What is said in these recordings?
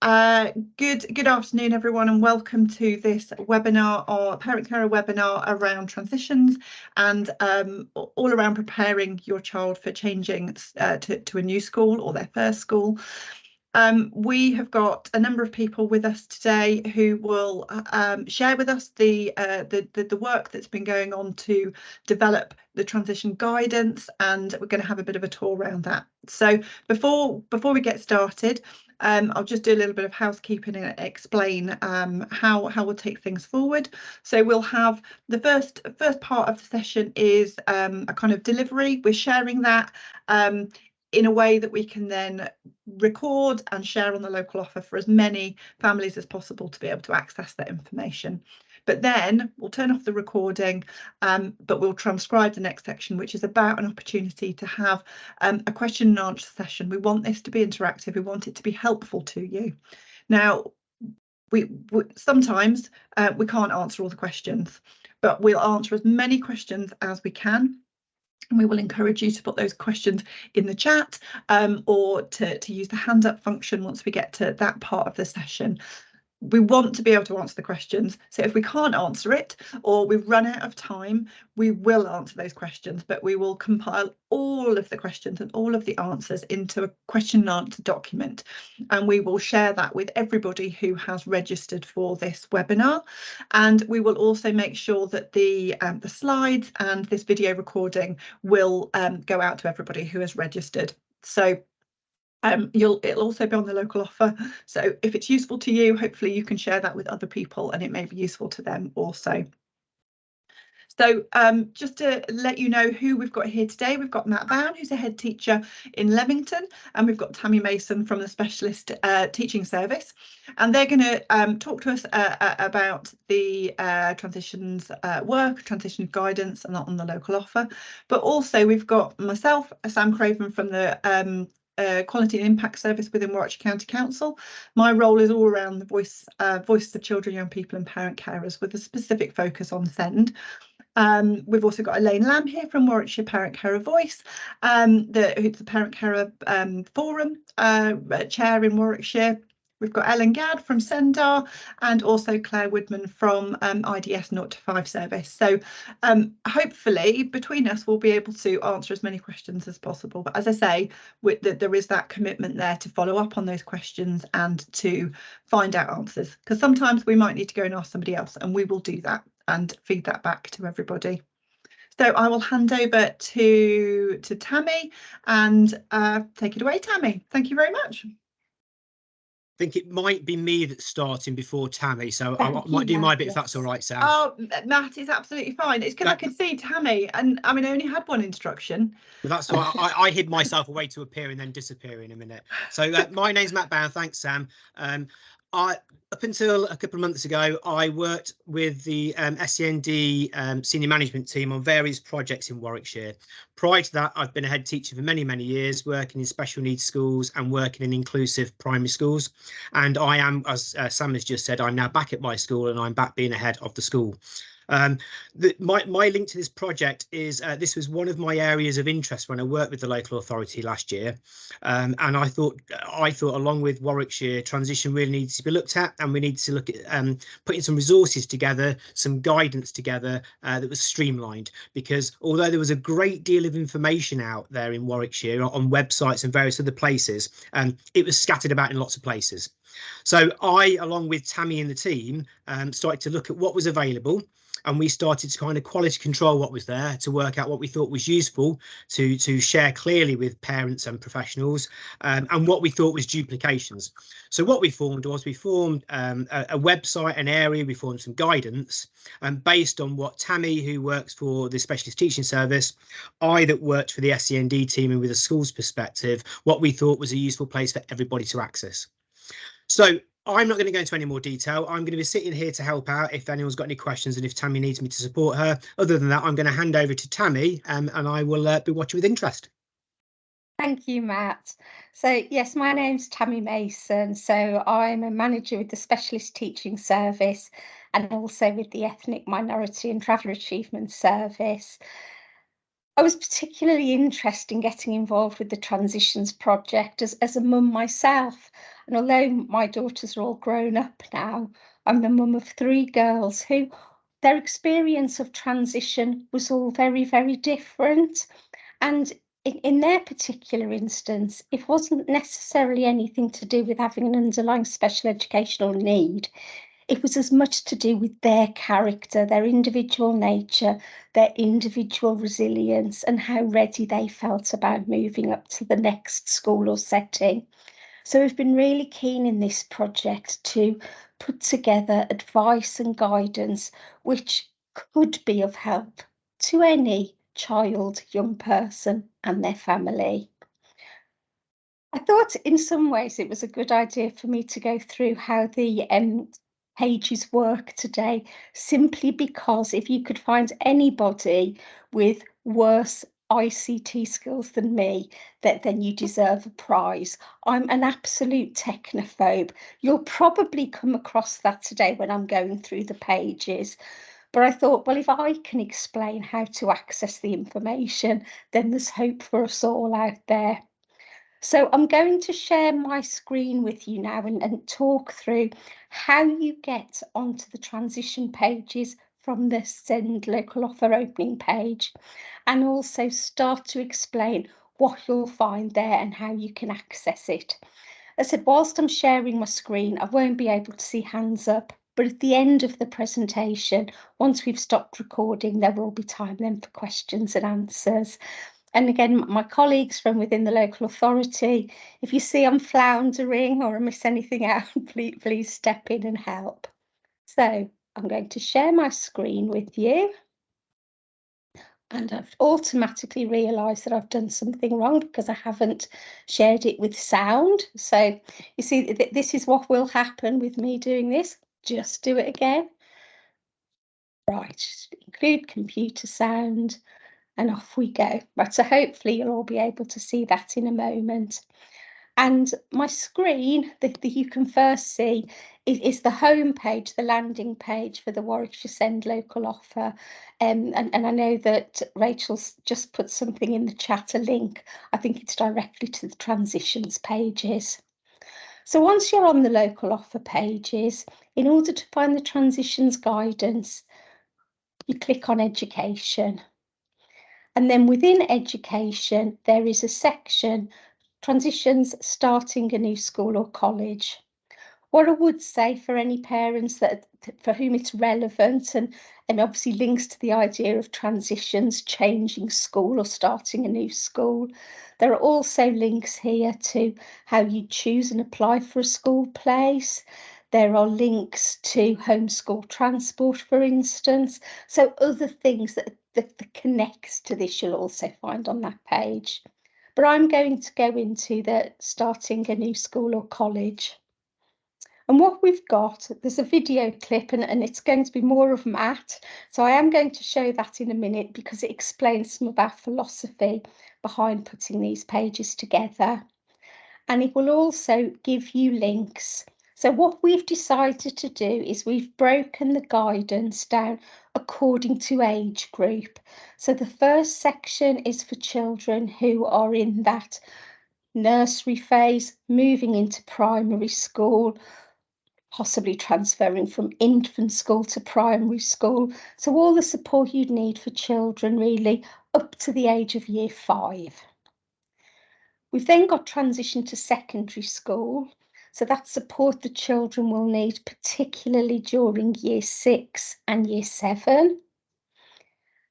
Good afternoon, everyone, and welcome to this webinar, or Parent Carer webinar around transitions and all around preparing your child for changing to a new school or their first school. We have got a number of people with us today who will share with us the work that's been going on to develop the transition guidance, and we're going to have a bit of a tour around that. So before we get started, I'll just do a little bit of housekeeping and explain how we'll take things forward. So we'll have the first part of the session is a kind of delivery. We're sharing that in a way that we can then record and share on the local offer for as many families as possible to be able to access that information. But then we'll turn off the recording, but we'll transcribe the next section, which is about an opportunity to have a question and answer session. We want this to be interactive. We want it to be helpful to you. Now, we sometimes we can't answer all the questions, but we'll answer as many questions as we can. And we will encourage you to put those questions in the chat or to use the hand up function once we get to that part of the session. We want to be able to answer the questions. So if we can't answer it or we've run out of time, we will answer those questions, but we will compile all of the questions and all of the answers into a question and answer document. And we will share that with everybody who has registered for this webinar. And we will also make sure that the slides and this video recording will go out to everybody who has registered. So it'll also be on the local offer, so if it's useful to you, hopefully you can share that with other people and it may be useful to them also. So just to let you know who we've got here today, we've got Matt Bown, who's a head teacher in Leamington, and we've got Tammy Mason from the Specialist Teaching Service, and they're going to talk to us about the transitions work, transition guidance, and on the local offer. But also we've got myself, Sam Craven, from the Quality and Impact Service within Warwickshire County Council. My role is all around the voices of children, young people and parent carers, with a specific focus on SEND. We've also got Elaine Lamb here from Warwickshire Parent Carer Voice, who's the Parent Carer Forum chair in Warwickshire. We've got Ellen Gadd from Sendar and also Claire Woodman from IDS 0 to 5 service. So hopefully between us we'll be able to answer as many questions as possible. But as I say, there is that commitment there to follow up on those questions and to find out answers, because sometimes we might need to go and ask somebody else, and we will do that and feed that back to everybody. So I will hand over to Tammy and take it away, Tammy. Thank you very much. I think it might be me that's starting before Tammy, so I might do my bit if that's all right, Sam. Oh, Matt, is absolutely fine. It's because I could see Tammy, and I mean, I only had one instruction. That's why I hid myself away to appear and then disappear in a minute. So my name's Matt Bown. Thanks, Sam. Up until a couple of months ago, I worked with the SEND senior management team on various projects in Warwickshire. Prior to that, I've been a head teacher for many, many years, working in special needs schools and working in inclusive primary schools. And I am, as Sam has just said, I'm now back at my school and I'm back being a head of the school. My link to this project is this was one of my areas of interest when I worked with the local authority last year, and I thought along with Warwickshire, transition really needs to be looked at, and we need to look at putting some resources together, some guidance together that was streamlined, because although there was a great deal of information out there in Warwickshire on websites and various other places, it was scattered about in lots of places. So I, along with Tammy and the team, started to look at what was available, and we started to kind of quality control what was there to work out what we thought was useful to share clearly with parents and professionals, and what we thought was duplications. So what we formed was a website, an area, we formed some guidance, and based on what Tammy, who works for the Specialist Teaching Service, I that worked for the SEND team and with a school's perspective, what we thought was a useful place for everybody to access. So I'm not going to go into any more detail. I'm going to be sitting here to help out if anyone's got any questions and if Tammy needs me to support her. Other than that, I'm going to hand over to Tammy and I will be watching with interest. Thank you, Matt. So yes, my name's Tammy Mason. So I'm a manager with the Specialist Teaching Service and also with the Ethnic Minority and Traveller Achievement Service. I was particularly interested in getting involved with the Transitions project as a mum myself. And although my daughters are all grown up now, I'm the mum of 3 girls who their experience of transition was all very, very different. And in their particular instance, it wasn't necessarily anything to do with having an underlying special educational need. It was as much to do with their character, their individual nature, their individual resilience, and how ready they felt about moving up to the next school or setting. So we've been really keen in this project to put together advice and guidance which could be of help to any child, young person, and their family. I thought in some ways it was a good idea for me to go through how the pages work today, simply because if you could find anybody with worse ICT skills than me, then you deserve a prize. I'm an absolute technophobe. You'll probably come across that today when I'm going through the pages. But I thought, well, if I can explain how to access the information, then there's hope for us all out there. So I'm going to share my screen with you now and talk through how you get onto the transition pages from the Send Local Offer opening page, and also start to explain what you'll find there and how you can access it. As I said, whilst I'm sharing my screen, I won't be able to see hands up, but at the end of the presentation, once we've stopped recording, there will be time then for questions and answers. And again, my colleagues from within the local authority, if you see I'm floundering or I miss anything out, please step in and help. So I'm going to share my screen with you. And I've automatically realised that I've done something wrong because I haven't shared it with sound. So you see, this is what will happen with me doing this. Just do it again. Right, include computer sound. And off we go. Right, so hopefully you'll all be able to see that in a moment. And my screen that you can first see is the home page, the landing page for the Warwickshire Send Local Offer. And I know that Rachel's just put something in the chat, a link. I think it's directly to the transitions pages. So once you're on the local offer pages, in order to find the transitions guidance, you click on education. And then within education, there is a section, transitions starting a new school or college. What I would say for any parents for whom it's relevant and obviously links to the idea of transitions, changing school or starting a new school, there are also links here to how you choose and apply for a school place. There are links to homeschool transport, for instance. So other things that connects to this you'll also find on that page. But I'm going to go into the starting a new school or college. And what we've got, there's a video clip and it's going to be more of Matt. So I am going to show that in a minute because it explains some of our philosophy behind putting these pages together. And it will also give you links. So what we've decided to do is we've broken the guidance down according to age group. So the first section is for children who are in that nursery phase, moving into primary school, possibly transferring from infant school to primary school. So all the support you'd need for children really up to the age of year 5. We've then got transition to secondary school. So that support the children will need, particularly during year 6 and year 7.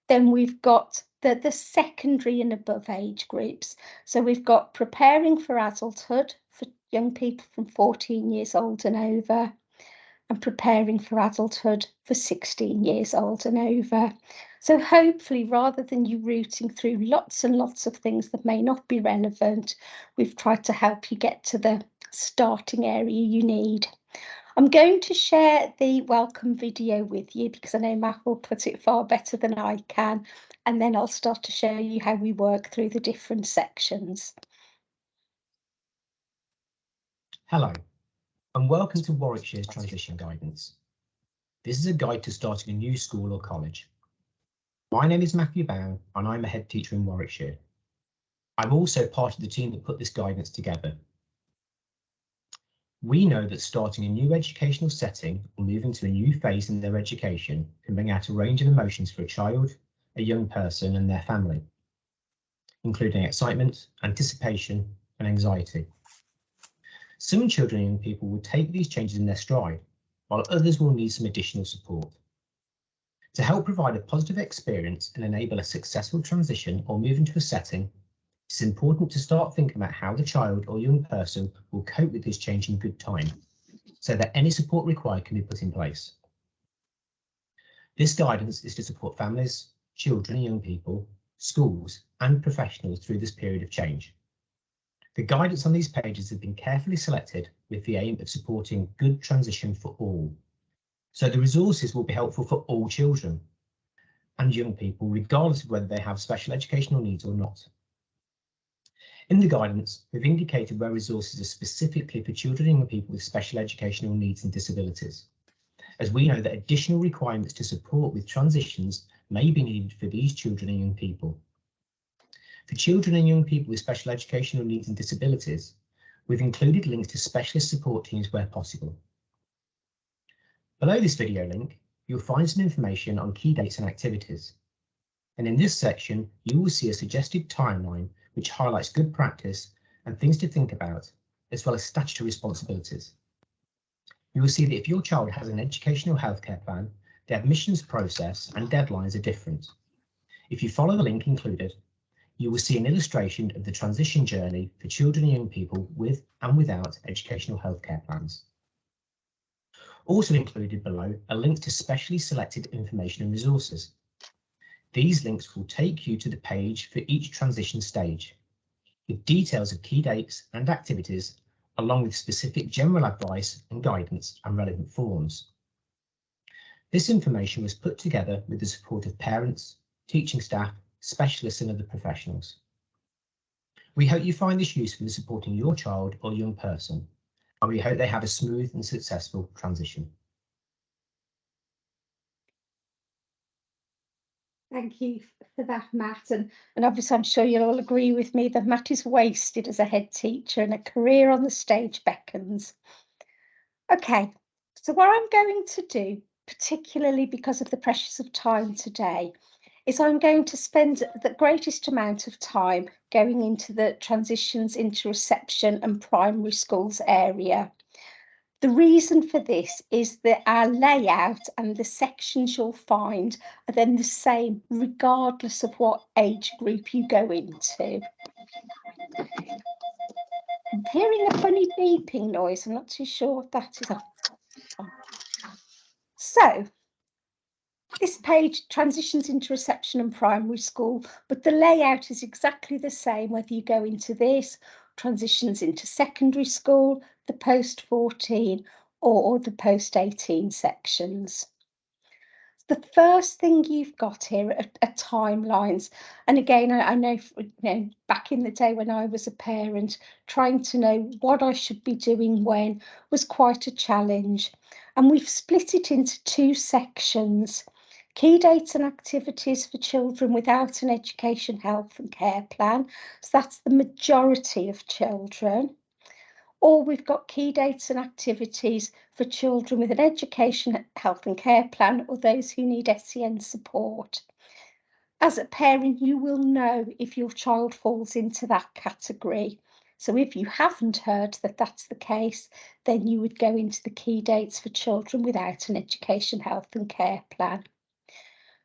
Then we've got the secondary and above age groups. So we've got preparing for adulthood for young people from 14 years old and over, and preparing for adulthood for 16 years old and over. So hopefully, rather than you rooting through lots and lots of things that may not be relevant, we've tried to help you get to the starting area you need. I'm going to share the welcome video with you because I know Matt will put it far better than I can, and then I'll start to show you how we work through the different sections. Hello, and welcome to Warwickshire's Transition Guidance. This is a guide to starting a new school or college. My name is Matthew Bown and I'm a head teacher in Warwickshire. I'm also part of the team that put this guidance together. We know that starting a new educational setting or moving to a new phase in their education can bring out a range of emotions for a child, a young person and their family, including excitement, anticipation and anxiety. Some children and young people will take these changes in their stride, while others will need some additional support. To help provide a positive experience and enable a successful transition or move into a setting, it's important to start thinking about how the child or young person will cope with this change in good time, so that any support required can be put in place. This guidance is to support families, children and young people, schools and professionals through this period of change. The guidance on these pages has been carefully selected with the aim of supporting good transition for all. So the resources will be helpful for all children and young people, regardless of whether they have special educational needs or not. In the guidance, we've indicated where resources are specifically for children and young people with special educational needs and disabilities, as we know that additional requirements to support with transitions may be needed for these children and young people. For children and young people with special educational needs and disabilities, we've included links to specialist support teams where possible. Below this video link, you'll find some information on key dates and activities. And in this section, you will see a suggested timeline which highlights good practice and things to think about, as well as statutory responsibilities. You will see that if your child has an educational healthcare plan, the admissions process and deadlines are different. If you follow the link included, you will see an illustration of the transition journey for children and young people with and without educational healthcare plans. Also included below are links to specially selected information and resources. These links will take you to the page for each transition stage, with details of key dates and activities, along with specific general advice and guidance and relevant forms. This information was put together with the support of parents, teaching staff, specialists and other professionals. We hope you find this useful in supporting your child or young person, and we hope they have a smooth and successful transition. Thank you for that, Matt. And obviously, I'm sure you'll all agree with me that Matt is wasted as a head teacher and a career on the stage beckons. OK, so what I'm going to do, particularly because of the pressures of time today, is I'm going to spend the greatest amount of time going into the transitions into reception and primary schools area. The reason for this is that our layout and the sections you'll find are then the same regardless of what age group you go into. I'm hearing a funny beeping noise. I'm not too sure what that is. So this page transitions into reception and primary school, but the layout is exactly the same whether you go into this, transitions into secondary school, the post-14 or the post-18 sections. The first thing you've got here are timelines. And again, I know, back in the day when I was a parent, trying to know what I should be doing when was quite a challenge. And we've split it into two sections. Key dates and activities for children without an education, health and care plan. So that's the majority of children. Or we've got key dates and activities for children with an education, health and care plan or those who need SEN support. As a parent, you will know if your child falls into that category. So if you haven't heard that that's the case, then you would go into the key dates for children without an education, health and care plan.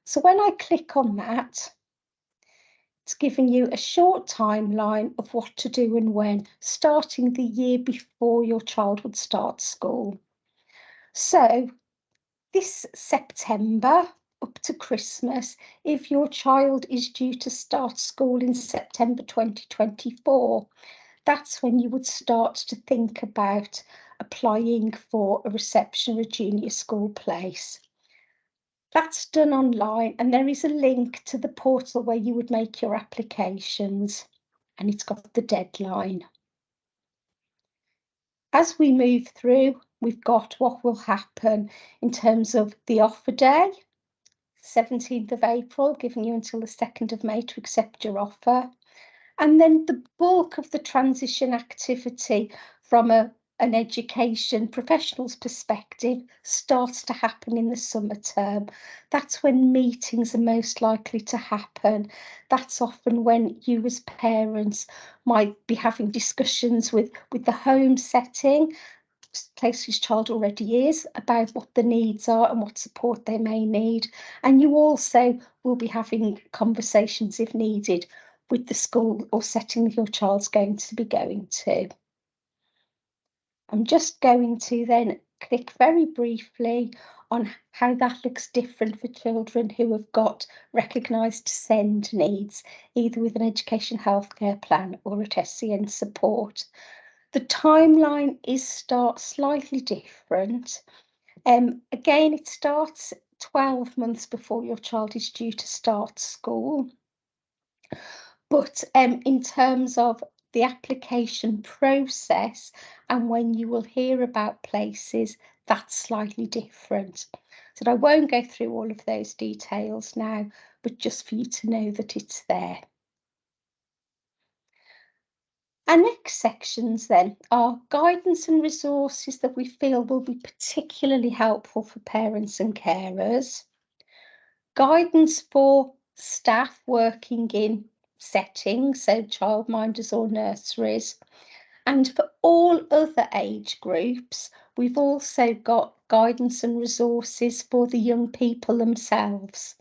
So when I click on that, it's giving you a short timeline of what to do and when, starting the year before your child would start school. So this September up to Christmas, if your child is due to start school in September 2024, that's when you would start to think about applying for a reception or junior school place. That's done online, and there is a link to the portal where you would make your applications, and it's got the deadline. As we move through, we've got what will happen in terms of the offer day. 17th of April, giving you until the 2nd of May to accept your offer. And then the bulk of the transition activity from an education professional's perspective starts to happen in the summer term. That's when meetings are most likely to happen. That's often when you as parents might be having discussions with the home setting, place whose child already is, about what the needs are and what support they may need. And you also will be having conversations, if needed, with the school or setting that your child's going to be going to. I'm just going to then click very briefly on how that looks different for children who have got recognised SEND needs, either with an education healthcare plan or at SEN support. The timeline is slightly different. Again, it starts 12 months before your child is due to start school. But in terms of the application process and when you will hear about places, that's slightly different. So I won't go through all of those details now, but just for you to know that it's there. Our next sections then are guidance and resources that we feel will be particularly helpful for parents and carers, guidance for staff working in settings, so childminders or nurseries, and for all other age groups, we've also got guidance and resources for the young people themselves.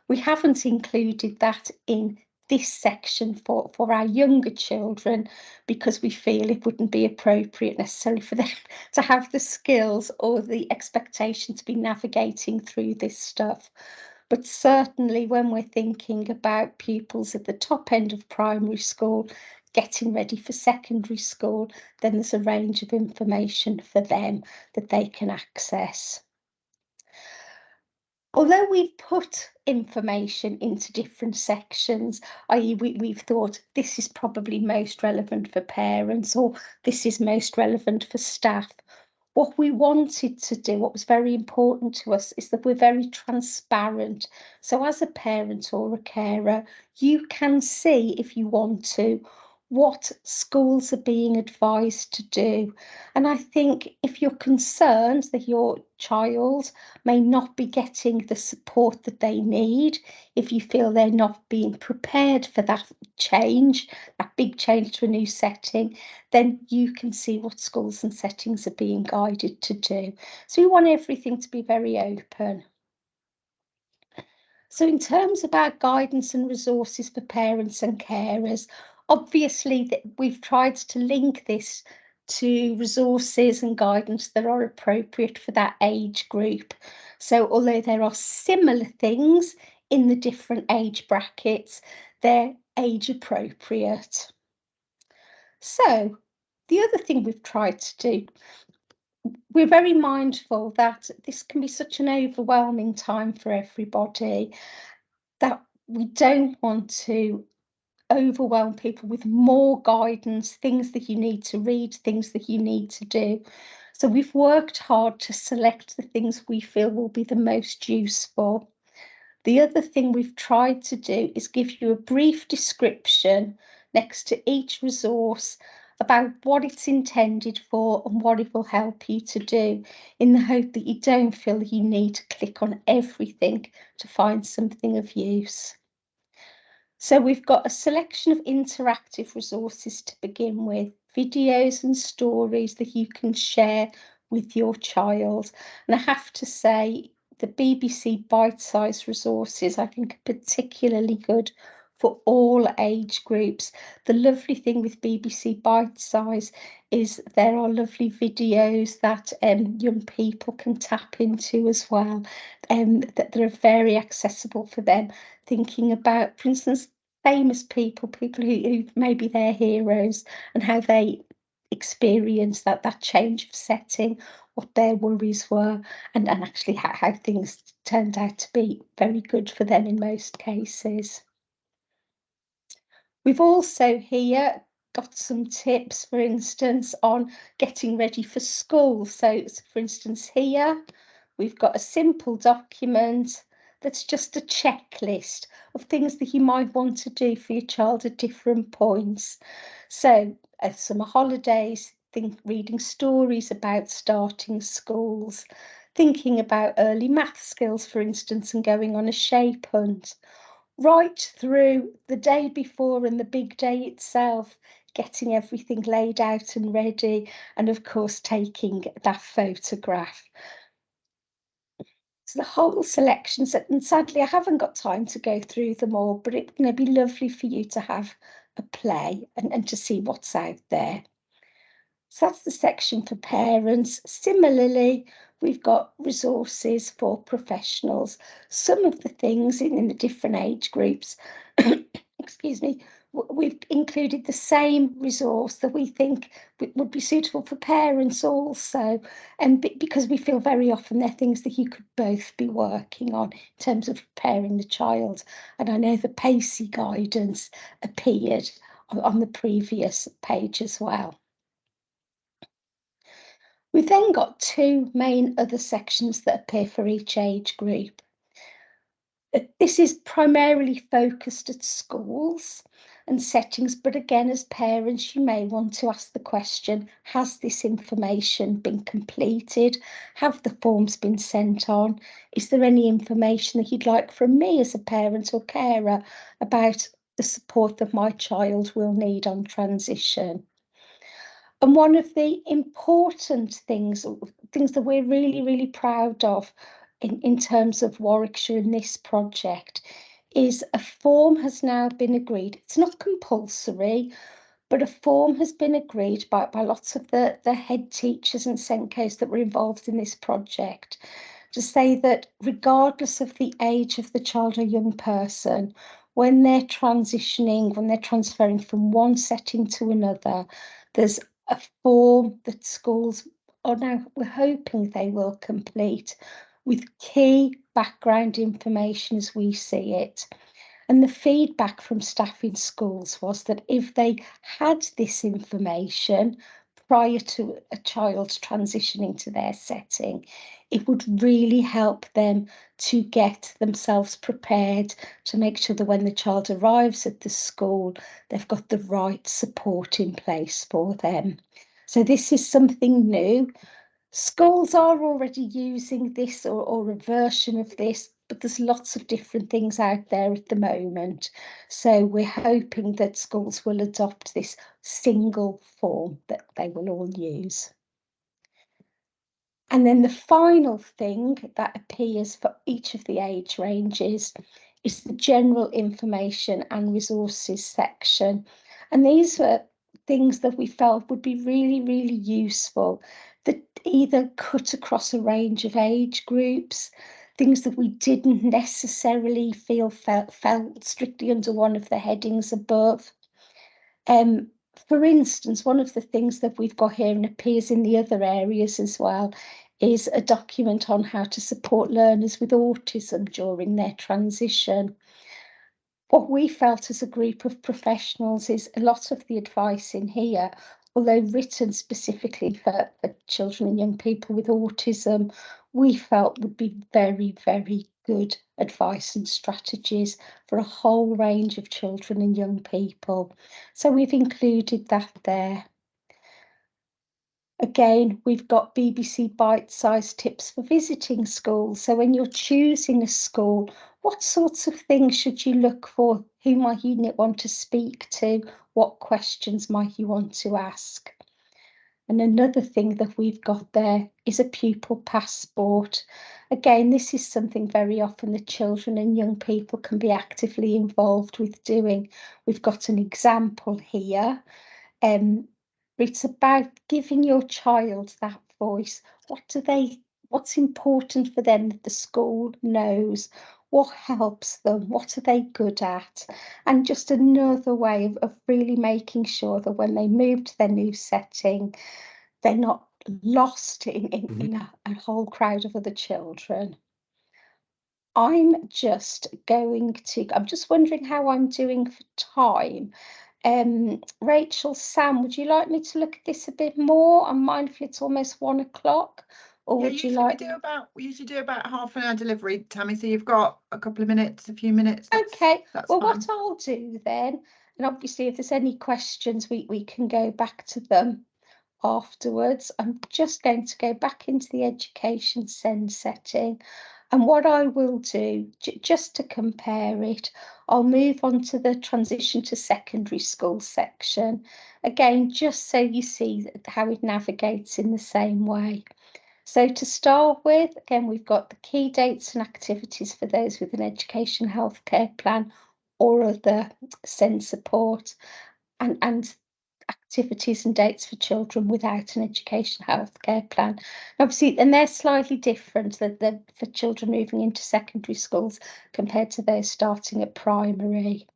We haven't included that in this section for our younger children because we feel it wouldn't be appropriate necessarily for them to have the skills or the expectation to be navigating through this stuff. But certainly when we're thinking about pupils at the top end of primary school, getting ready for secondary school, then there's a range of information for them that they can access. Although we've put information into different sections, i.e. we've thought this is probably most relevant for parents or this is most relevant for staff, what we wanted to do, what was very important to us, is that we're very transparent. So as a parent or a carer, you can see, if you want to, what schools are being advised to do. And I think if you're concerned that your child may not be getting the support that they need, if you feel they're not being prepared for that change, that big change to a new setting, then you can see what schools and settings are being guided to do. So we want everything to be very open. So in terms of our guidance and resources for parents and carers, obviously we've tried to link this to resources and guidance that are appropriate for that age group. So although there are similar things in the different age brackets, they're age appropriate. So the other thing we've tried to do, we're very mindful that this can be such an overwhelming time for everybody that we don't want to overwhelm people with more guidance, things that you need to read, things that you need to do. So we've worked hard to select the things we feel will be the most useful. The other thing we've tried to do is give you a brief description next to each resource about what it's intended for and what it will help you to do, in the hope that you don't feel that you need to click on everything to find something of use. So we've got a selection of interactive resources to begin with, videos and stories that you can share with your child. And I have to say, the BBC bite-sized resources I think are particularly good for all age groups. The lovely thing with BBC Bite Size is there are lovely videos that young people can tap into as well, that are very accessible for them. Thinking about, for instance, famous people who maybe they're heroes and how they experience that change of setting, what their worries were, and actually how things turned out to be very good for them in most cases. We've also here got some tips, for instance, on getting ready for school. So for instance, here we've got a simple document that's just a checklist of things that you might want to do for your child at different points. So at summer holidays, reading stories about starting schools, thinking about early math skills, for instance, and going on a shape hunt, right through the day before and the big day itself, getting everything laid out and ready, and of course taking that photograph. So the whole selection set, and sadly I haven't got time to go through them all, but it's going to be lovely for you to have a play and to see what's out there. So that's the section for parents. Similarly, we've got resources for professionals. Some of the things in the different age groups, excuse me, we've included the same resource that we think would be suitable for parents also, and because we feel very often they're things that you could both be working on in terms of preparing the child. And I know the PACEY guidance appeared on the previous page as well. We've then got two main other sections that appear for each age group. This is primarily focused at schools and settings, but again, as parents, you may want to ask the question, has this information been completed? Have the forms been sent on? Is there any information that you'd like from me as a parent or carer about the support that my child will need on transition? And one of the important things that we're really proud of in terms of Warwickshire in this project is a form has now been agreed. It's not compulsory, but a form has been agreed by lots of the head teachers and Senkos that were involved in this project to say that regardless of the age of the child or young person, when they're transitioning, when they're transferring from one setting to another, there's a form that schools are now, we're hoping they will complete with key background information as we see it. And the feedback from staff in schools was that if they had this information prior to a child transitioning to their setting, it would really help them to get themselves prepared to make sure that when the child arrives at the school, they've got the right support in place for them. So this is something new. Schools are already using this or a version of this, but there's lots of different things out there at the moment. So we're hoping that schools will adopt this single form that they will all use. And then the final thing that appears for each of the age ranges is the general information and resources section. And these were things that we felt would be really useful, that either cut across a range of age groups, things that we didn't necessarily feel felt strictly under one of the headings above. For instance, one of the things that we've got here and appears in the other areas as well is a document on how to support learners with autism during their transition. What we felt as a group of professionals is a lot of the advice in here, although written specifically for children and young people with autism, we felt would be very good advice and strategies for a whole range of children and young people. So we've included that there. Again, we've got BBC bite-sized tips for visiting schools. So when you're choosing a school, what sorts of things should you look for? Who might you want to speak to? What questions might you want to ask? And another thing that we've got there is a pupil passport. Again, this is something very often the children and young people can be actively involved with doing. We've got an example here. It's about giving your child that voice. What's important for them that the school knows? What helps them? What are they good at? And just another way of really making sure that when they move to their new setting, they're not lost in a whole crowd of other children. I'm just wondering how I'm doing for time. Rachel, Sam, would you like me to look at this a bit more? I'm mindful it's almost 1 o'clock. or Yeah, would you like? we usually do about half an hour delivery, Tammy. So you've got a couple of minutes, a few minutes. Okay. That's Well, fine. what I'll do then, and obviously if there's any questions, we can go back to them afterwards. I'm just going to go back into the education send setting, and what I will do, just to compare it, I'll move on to the transition to secondary school section again, just so you see how it navigates in the same way. So to start with, again, we've got the key dates and activities for those with an education healthcare plan or other SEND support, and activities and dates for children without an education healthcare plan. Obviously, and they're slightly different for children moving into secondary schools compared to those starting at primary.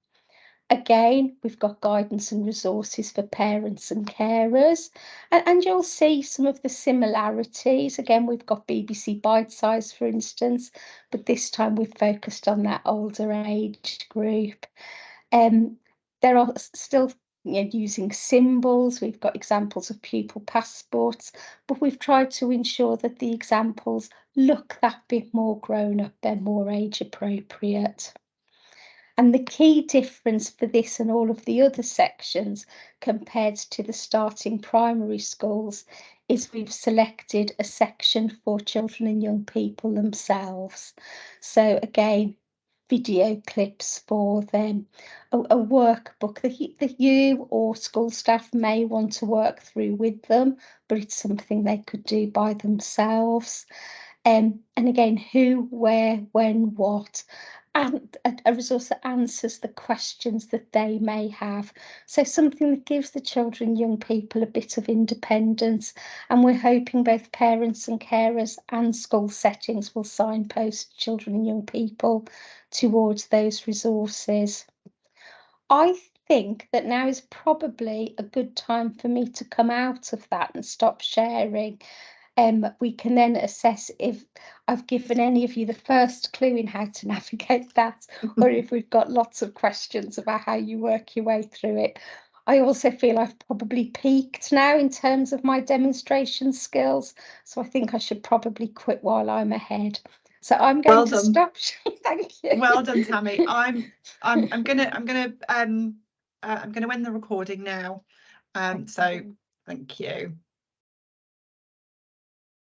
Again, we've got guidance and resources for parents and carers, and you'll see some of the similarities. Again, we've got BBC Bite Size, for instance, but this time we've focused on that older age group. There are still using symbols. We've got examples of pupil passports, but we've tried to ensure that the examples look that bit more grown up, they're more age appropriate. And the key difference for this and all of the other sections compared to the starting primary schools is we've selected a section for children and young people themselves. So again, video clips for them, a workbook that you or school staff may want to work through with them, but it's something they could do by themselves. And again, who, where, when, what, and a resource that answers the questions that they may have. So something that gives the children and young people a bit of independence. And we're hoping both parents and carers and school settings will signpost children and young people towards those resources. I think that now is probably a good time for me to come out of that and stop sharing. We can then assess if I've given any of you the first clue in how to navigate that, or if we've got lots of questions about how you work your way through it. I also feel I've probably peaked now in terms of my demonstration skills, so I think I should probably quit while I'm ahead. So I'm going to stop. Thank you. Well done, Tammy. I'm gonna end the recording now. So thank you.